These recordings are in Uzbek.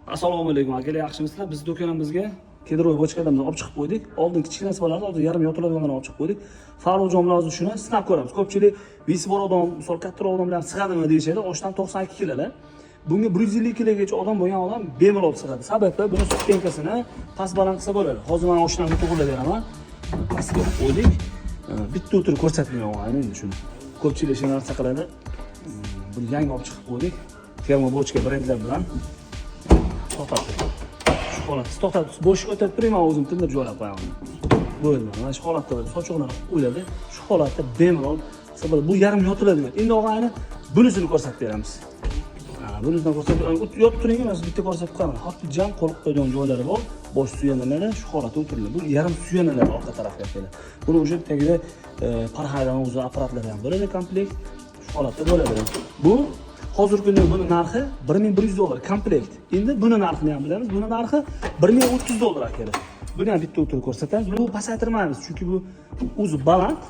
Assalomu alaykum akalar, yaxshimisizlar? Biz do'konimizga kedroy bochkadan olib chiqib qo'ydik. Oldin kichkina sibalarni, oldin yarim yotiladiganlarni olib chiqib qo'ydik. Farrujon bilan o'zi shuni sinab ko'ramiz. Ko'pchilik visi bor odam, misol kattaroq odamlar sig'adimi deyishadi. Oshdan 92 kilolar. Bunga 150 kilogacha odam bo'lgan odam bemalol sig'adi. Sababi buni sut tenkasini past baland qilsa bo'ladi. Hozir men oshdan to'g'rilab beraman. Pastga qo'ydik. Bitta o'tirib ko'rsatmayman endi shuni. Ko'pchilik shuni narsa qiladi. Buni yangi olib chiqib qo'ydik. Termo bochka brendlar bilan. To'xtatdi. Shu holatda to'xtatdi. Bo'shga o'tib turing, men o'zim tindirib joylab qo'yaman. Bo'ldi. Mana shu holatda bo'ladi. Sochiqlar qo'yiladi. Shu holatda bemalol sabab bu yarim yotiladi. Endi og'ayni bunisini ko'rsatib beramiz. Bunisini ko'rsatib, yotib turing, men bitta ko'rsatib qo'yaman. Xotirjam qo'lib qo'ygan joylari bor. Bosh suyanalari shu holatda o'tiriladi. Bu yarim suyanalar orqa tarafga keladi. Buni o'sha tagida parhaydan o'zi apparatlari ham bo'ladi, komplekt. Shu holatda bo'ladi. Bu hozirgi kunda buni narxi $1100 komplekt. Endi buni narxini ham bilamiz. Buni narxi $1030 akali. Buni ham bitta o'tirib ko'rsatamiz. Buni pasaytirmaymiz, chunki bu o'zi baland.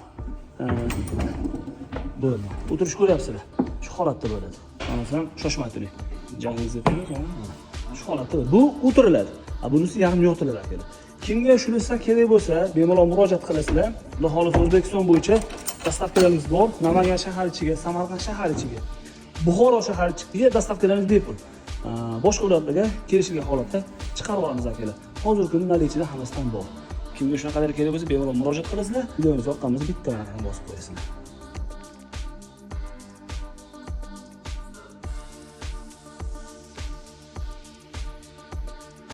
Bo'ldi. O'tirish ko'ryapsizlar. Shu holatda bo'ladi. Mana shoshmay turing. Joyingizga turing. Shu holatda bo'ladi. Bu o'tiriladi. Bunisi yarim yotiladi akali. Kimga shunisi kerak bo'lsa, bemalol murojaat qilasizlar. Xudo xolisa O'zbekiston bo'yicha dastavkalarimiz bor. Namangan shahar ichiga, Samarqand shahar ichiga, Buxoro shahar ichiga dastavkalarimiz bepul. Boshqa viloyatlarga kelishilgan holatda chiqarib olamiz akalar. Hozirgi kunda nalichida hammasidan bor. Kimga shunaqalar kerak bo'lsa, bemalol murojaat qilasizlar. Videomiz orqamizga bitta bosib qo'yasizlar.